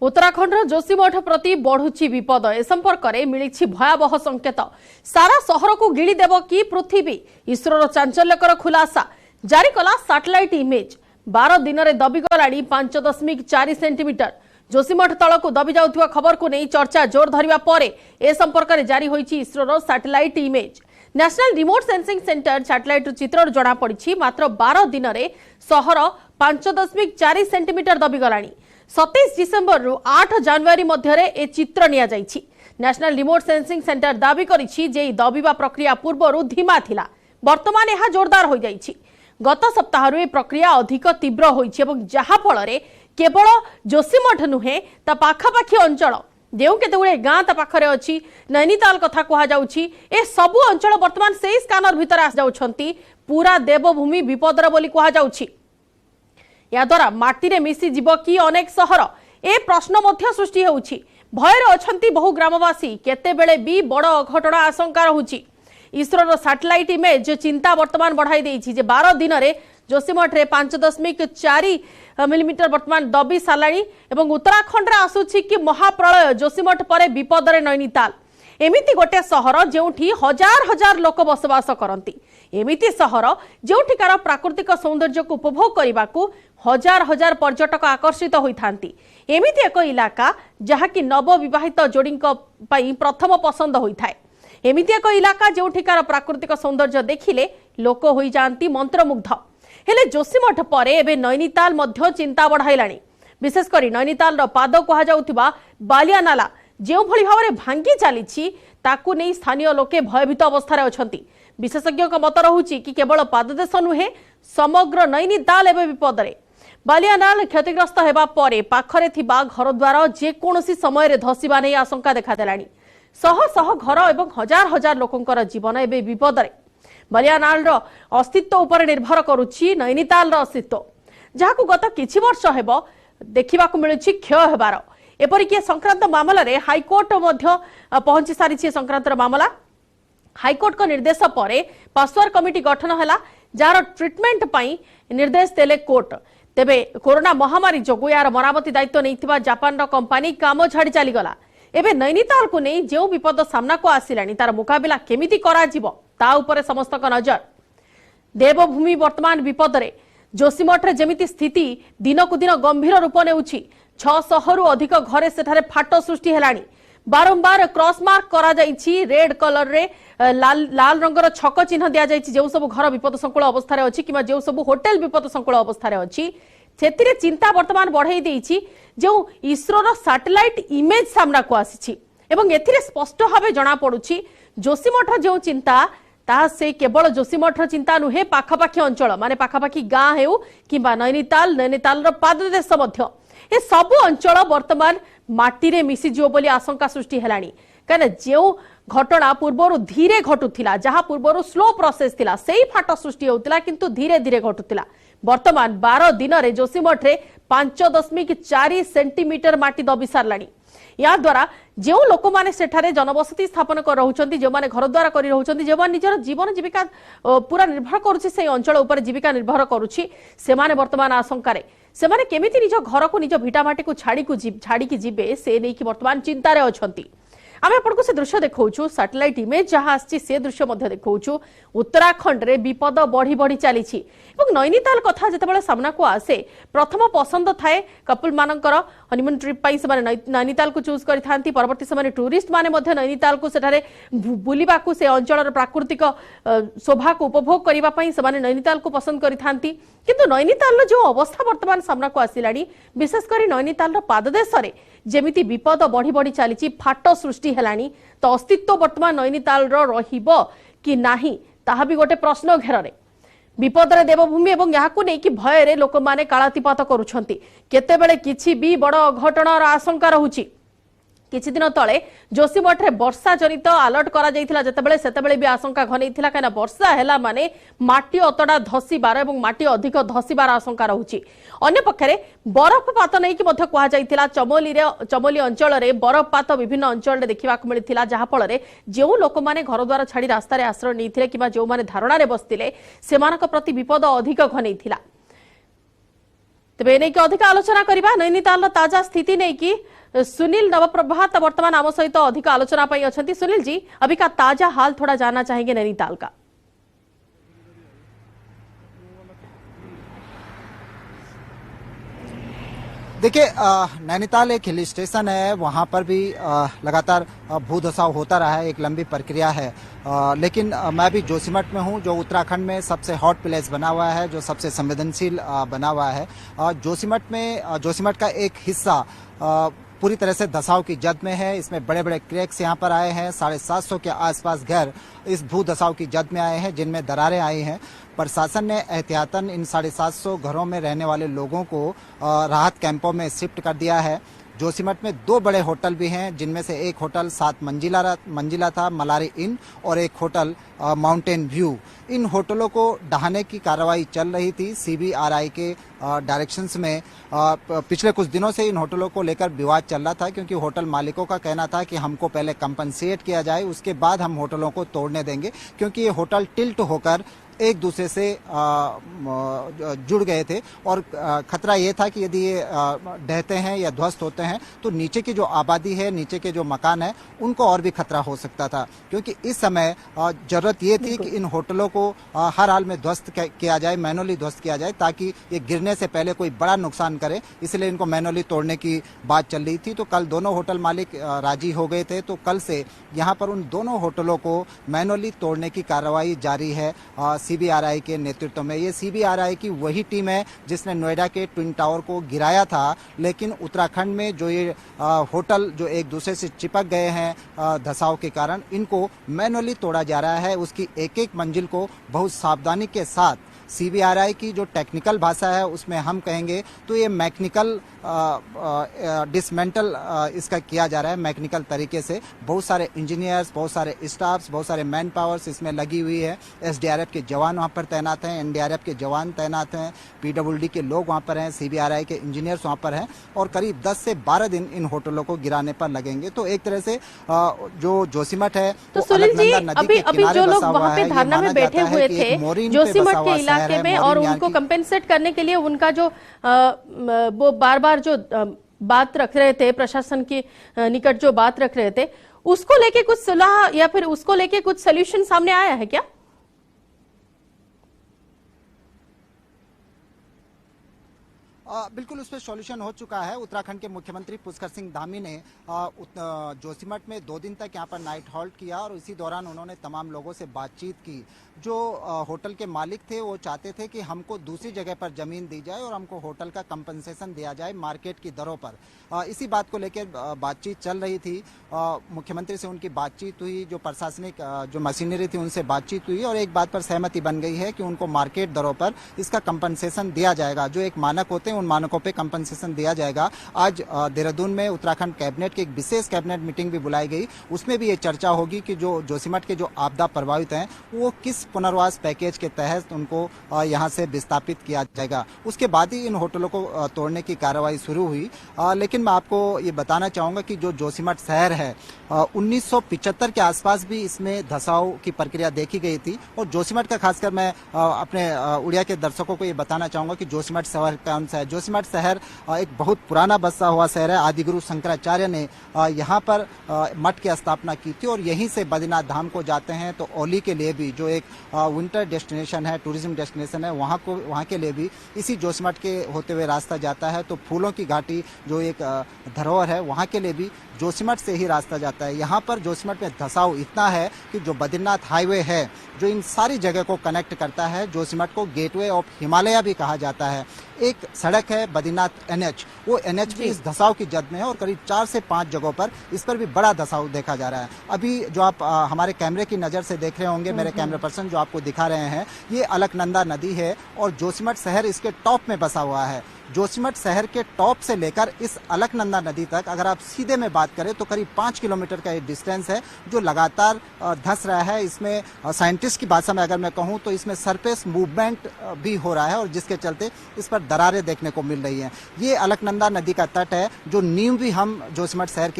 उत्तराखंड जोशीमठ प्रति बढ़ुची विपद ए संपर्क में मिली भयावह संकेत। सारा शहर को गिड़ी देव कि पृथ्वी? इसरोर चांचल्यकर खुलासा जारी कला सैटेलाइट इमेज। 12 दिन में दबिगला 5.4 सेंटीमीटर। जोशीमठ तल को दबी जाउथुवा खबर को नहीं चर्चा जोर धरिबा परे ए संपर्क में जारी होईची इसरोर satellite image. National remote sensing centre satellite चित्र जना पड़ी। मात्र 12 दिन में शहर 5.4 सेंटीमीटर दबिगला। 27 डिसेम्बर रु 8 जनवरी मध्य ए चित्र निया जाइछि। नेशनल रिमोट सेंसिंग सेंटर दाबी करिछि जे दबिबा प्रक्रिया पूर्वरु धीमा थिला, वर्तमान यह जोरदार हो जाइछि। गत सप्ताह ए प्रक्रिया अधिक तीव्र होइछि एवं जहा फल केवल जोशीमठ नुहे ता पाखापाखी अंचल जो केतगुड़े गाँ ता पाखरे अछि, नैनीताल कथा कहा जाउछि, ए सबु अंचल वर्तमान से स्कैनर भीतर आस जाउछंती। पूरा देवभूमि विपदर बोली कहा जाउछि। या द्वारा माटी रे मिसी जीव कि अनेक सहर ए प्रश्न मध्य सृष्टि होउछि। भयर अछंती बहु ग्रामवासी, केतेबेले भी बड़ अघटना आशंका रहुछि। इसरोर सैटेलाइट इमेज चिंता वर्तमान बढ़ाई देइछि जे 12 दिन रे जोशीमठ रे 5.4 मिलीमीटर वर्तमान दबी सालाणी एवं उत्तराखंड रे आसुछि कि महाप्रलय जोशीमठ परे विपद रे नैनीताल। एमिति गोटे सहर जेउठी हजार हजार लोक बसवास करती, एमिति सहर जेउठिकार प्राकृतिक सौंदर्य को उपभोग करने हजार हजार पर्यटक आकर्षित होइथांती। एमिति एक इलाका जहाँकि नवविवाहित जोड़ी प्रथम पसंद होइथाए। एमिति एक इलाका जेउठिकार प्राकृतिक सौंदर्य देखिले लोक होई जांती मंत्रमुग्ध। हेले जोशीमठ परे एबे नैनीताल मध्य चिंता बढ़ाइलाणी। विशेषकर नैनीताल पाद कहा जाउथिबा बालिया नाला जो भली भाव में भांगी चली ताकू नहीं स्थानीय लोके भयभीत अवस्था अछंती। विशेषज्ञ मत रहुछि कि केवल पाददेश नुहे समग्र नैनीताल एवं विपदरे। बालियानाल क्षतिग्रस्त हेबा परे पाखरे थिबा घरद्वार जेकोसी समय धसीबा नहीं आशंका देखादेलाणी। शह शह घर एवं हजार हजार लोकंकर जीवन एवं विपदरे। बालियानाल अस्तित्व उपर निर्भर करुछि नैनीताल अस्तित्व, जहां गत किछि वर्ष हेब देखा मिलुछि क्षय हेबार। एपरिक संक्रांत मामला रे हाईकोर्ट पहुंची सारी संक्रांत मामला। हाईकोर्ट को निर्देश पर पासवार कमिटी गठन है, जार ट्रिटमेंट पाई निर्देश देले कोर्ट। तेबे कोरोना महामारी जोगु यार मरामती दायित्व नहीं जापान कंपनी काम छाड़ी चलीगला। एबे नैनीताल को नहीं जो विपद सामना को आसिलानी तार मुकाबिला केमिति कराजिबो ता उपरे समस्त नजर। देवभूमि वर्तमान विपदरे। जोशीमठ रे जेमिति स्थिति दिनकु दिन गंभीर रूप नेउछि। 600 रु अधिक घरे सेठारे फाट सृष्टि हेलानी। बारंबार क्रॉस मार्क करा जाइछि। रेड कलर रे लाल रंगर छक चिन्ह दिया जाइछि। जो सब घर विपद संकुल अवस्था रे अछि किमा जो सब होटल विपद संकुल अवस्था रे अछि सेतिरे चिंता वर्तमान बढ़ाई देइछि। जो इसरोर सैटेलाइट इमेज सामना को आसीछि एवं एथिरे स्पष्ट भाबे जणा पडुछि जोशीमठ जो चिंता ता से केवल जोशीमठ चिंता नुहे, पाखापाखी अंचल माने पाखापाखी गाँ हेउ किंबा नैनीताल पाददेश मध्य ए सबु अंचल वर्तमान माटी रे मिसी जियो बोली आशंका सृष्टि हेलानी। कारण जो घटना पूर्वर धीरे घटुथिला, जहां पूर्वर स्लो प्रोसेस थिला, सेही फाट सृष्टि होतिला किंतु धीरे धीरे घटुथिला। वर्तमान 12 दिन रे जोशीमठ रे 5.4 सेंटीमीटर माटी दबी सारलानी। या द्वारा जो लोक माने सेठारे जनबसती स्थापन कर रहउछंती, जो माने घरद्वार करि रहउछंती, जो माने निजर जीवन जीविका पूरा निर्भर करूछि से अंचल ऊपर जीविका निर्भर करूछि, से माने वर्तमान आशंका रे से माने केमिति निज घर को निज भिटामाटी को छाड़ी की जीवे से नहीं कि वर्तमान चिंतार अछंती। आम आपको से दृश्य देखा सैटेलाइट इमेज जहाँ आसी से दृश्य देखा। उत्तराखंड रे विपद बढ़ी बढ़ी चली। नैनीताल कथा जितेबाला सामना को आसे प्रथम पसंद थाए कपल मानकर हनीमून ट्रिप पाई नैनीताल को चूज करि। परवर्ती समय टूरिस्ट माने नैनीताल को सेठारे बुलिबा को से अंचल प्राकृतिक शोभा को उपभोग करने से नैनीताल को पसंद करि। किंतु नैनीताल जो अवस्था वर्तमान सामना को आसिलानी, विशेषकर नैनीताल पाददेश रे जेमिति विपद बढ़ी बढ़ी चली, फाट सृष्टि हेलानी, तो अस्तित्व वर्तमान नैनीताल रहिबो कि नाही ताहा भी गोटे प्रश्न घेर। विपद रे देवभूमि एवं याकू नै कि भय रे लोक माने कालातिपात करूछंती। केतेबेले किछि भी बड़ अघटनार आशंका रहुछि। किछि दिन तले जोशीमठ रे वर्षा जनित अलर्ट करा जाइथिला, जेतेबेले सेतेबेले भी आशंका घनैथिला काना वर्षा हेला माने माटी अतडा धसीबार एवं माटी अधिक धसीबार आशंका रहुछि। अन्य पक्षरे बरफपात नै कि मध्य कहा जाइथिला। चमोली अंचल रे बरफपात विभिन्न अंचल रे देखिबा को मिलिथिला, जहा फल रे जेउ लोक माने घरद्वार छाड़ी रास्ता रे आश्रय नैथिले किबा जो माने धारणा रे बसतिले सेमानक प्रति विपद अधिक घनैथिला। तेबे नहीं कि अधिक आलोचना करबा नैनीताल ताजा स्थिति नहीं कि सुनील नवप्रभात वर्तमान आम सहित अधिक आलोचना पाई अछंती। सुनील जी, अभी का ताजा हाल थोड़ा जानना चाहेंगे नैनीताल का। देखिए, नैनीताल एक हिल स्टेशन है, वहाँ पर भी लगातार भूधसाव होता रहा है, एक लंबी प्रक्रिया है। लेकिन मैं भी जोशीमठ में हूँ, जो उत्तराखंड में सबसे हॉट प्लेस बना हुआ है, जो सबसे संवेदनशील बना हुआ है। जोशीमठ का एक हिस्सा पूरी तरह से धसाव की जद में है। इसमें बड़े बड़े क्रैक्स यहाँ पर आए हैं। 750 के आसपास घर इस भू धसाव की जद में आए हैं, जिनमें दरारें आई हैं। प्रशासन ने एहतियातन इन 750 घरों में रहने वाले लोगों को राहत कैंपों में शिफ्ट कर दिया है। जोशीमठ में 2 बड़े होटल भी हैं, जिनमें से एक होटल 7 मंजिला था, मलारी इन, और एक होटल माउंटेन व्यू। इन होटलों को ढहाने की कार्रवाई चल रही थी सीबीआरआई के डायरेक्शंस में। पिछले कुछ दिनों से इन होटलों को लेकर विवाद चल रहा था, क्योंकि होटल मालिकों का कहना था कि हमको पहले कंपनसेट किया जाए, उसके बाद हम होटलों को तोड़ने देंगे, क्योंकि ये होटल टिल्ट होकर एक दूसरे से जुड़ गए थे। और खतरा ये था कि यदि ये ढहते हैं या ध्वस्त होते हैं तो नीचे की जो आबादी है, नीचे के जो मकान है, उनको और भी खतरा हो सकता था। क्योंकि इस समय जरूरत ये थी कि इन होटलों को हर हाल में ध्वस्त किया जाए, मैनुअली ध्वस्त किया जाए, ताकि ये गिरने से पहले कोई बड़ा नुकसान करे। इसलिए इनको मैनुअली तोड़ने की बात चल रही थी। तो कल दोनों होटल मालिक राजी हो गए थे। तो कल से यहाँ पर उन दोनों होटलों को मैनुअली तोड़ने की कार्रवाई जारी है सीबीआरआई के नेतृत्व में। ये सीबीआरआई की वही टीम है जिसने नोएडा के ट्विन टावर को गिराया था। लेकिन उत्तराखंड में जो ये होटल जो एक दूसरे से चिपक गए हैं धसाव के कारण, इनको मैनुअली तोड़ा जा रहा है। उसकी एक एक मंजिल को बहुत सावधानी के साथ, सीबीआरआई की जो टेक्निकल भाषा है उसमें हम कहेंगे तो ये मैकेनिकल डिसमेंटल इसका किया जा रहा है, मैकेनिकल तरीके से। बहुत सारे इंजीनियर्स, बहुत सारे स्टाफ्स, बहुत सारे मैन पावर्स इसमें लगी हुई है। एसडीआरएफ के जवान वहाँ पर तैनात हैं, एनडीआरएफ के जवान तैनात हैं, पीडब्ल्यूडी के लोग वहाँ पर हैं, सीबीआरआई के इंजीनियर्स वहाँ पर हैं, और करीब 10 से 12 दिन इन होटलों को गिराने पर लगेंगे। तो एक तरह से जो जोशीमठ है, तो सुनील जी, अभी जो लोग वहाँ पे धरना में बैठे हुए थे जोशीमठ के इलाके में, और उनको कंपेंसेट करने के लिए उनका जो वो बार जो बात रख रहे थे, प्रशासन के निकट जो बात रख रहे थे, उसको लेके कुछ सलाह या फिर उसको लेके कुछ सोल्यूशन सामने आया है क्या? बिल्कुल उस पर सॉल्यूशन हो चुका है। उत्तराखंड के मुख्यमंत्री पुष्कर सिंह धामी ने जोशीमठ में 2 दिन तक यहाँ पर नाइट हॉल्ट किया, और इसी दौरान उन्होंने तमाम लोगों से बातचीत की। जो होटल के मालिक थे वो चाहते थे कि हमको दूसरी जगह पर जमीन दी जाए और हमको होटल का कंपनसेशन दिया जाए मार्केट की दरों पर। इसी बात को लेकर बातचीत चल रही थी। मुख्यमंत्री से उनकी बातचीत हुई, जो प्रशासनिक जो मशीनरी थी उनसे बातचीत हुई, और एक बात पर सहमति बन गई है कि उनको मार्केट दरों पर इसका कंपनसेशन दिया जाएगा। जो एक मानक होते हैं उन मानकों पे कंपनसेशन दिया जाएगा। आज देहरादून में उत्तराखंड कैबिनेट की एक विशेष कैबिनेट मीटिंग भी बुलाई गई। उसमें भी ये चर्चा होगी कि जो जोशीमठ के जो आपदा प्रभावित हैं वो किस पुनर्वास पैकेज के तहत उनको यहाँ से विस्थापित किया जाएगा। उसके बाद ही इन होटलों को तोड़ने की कार्रवाई शुरू हुई। लेकिन मैं आपको ये बताना चाहूंगा कि जो जोशीमठ शहर है 1975 के आसपास भी इसमें धसाव की प्रक्रिया देखी गई थी। और जोशीमठ का खासकर मैं अपने उड़िया के दर्शकों को ये बताना चाहूंगा कि जोशीमठ शहर कौन सा है। जोशीमठ शहर एक बहुत पुराना बसा हुआ शहर है। आदिगुरु शंकराचार्य ने यहाँ पर मठ की स्थापना की थी, और यहीं से बद्रीनाथ धाम को जाते हैं तो ओली के लिए भी, जो एक विंटर डेस्टिनेशन है, टूरिज्म डेस्टिनेशन है, वहाँ के लिए भी इसी जोशीमठ के होते हुए रास्ता जाता है। तो फूलों की घाटी जो एक धरोहर है, वहाँ के लिए भी जोशीमठ से ही रास्ता जाता है। यहाँ पर जोशीमठ में धसाव इतना है कि जो बद्रीनाथ हाईवे है, जो इन सारी जगह को कनेक्ट करता है, जोशीमठ को गेटवे ऑफ हिमालय भी कहा जाता है। एक सड़क है बद्रीनाथ एनएच, वो एनएच भी इस धसाव की जद में है, और करीब 4 से 5 जगहों पर इस पर भी बड़ा धसाव देखा जा रहा है। अभी जो आप हमारे कैमरे की नजर से देख रहे होंगे, मेरे कैमरा पर्सन जो आपको दिखा रहे हैं, ये अलकनंदा नदी है, और जोशीमठ शहर इसके टॉप में बसा हुआ है। जोशीमठ शहर के टॉप से लेकर इस अलकनंदा नदी तक अगर आप सीधे में बात करें तो करीब 5 किलोमीटर का ये डिस्टेंस है, जो लगातार धंस रहा है। इसमें साइंटिस्ट की भाषा में अगर मैं कहूं तो इसमें सरफेस मूवमेंट भी हो रहा है, और जिसके चलते इस पर दरारें देखने को मिल रही हैं। ये अलकनंदा नदी का तट है, जो नींव भी हम जोशीमठ शहर की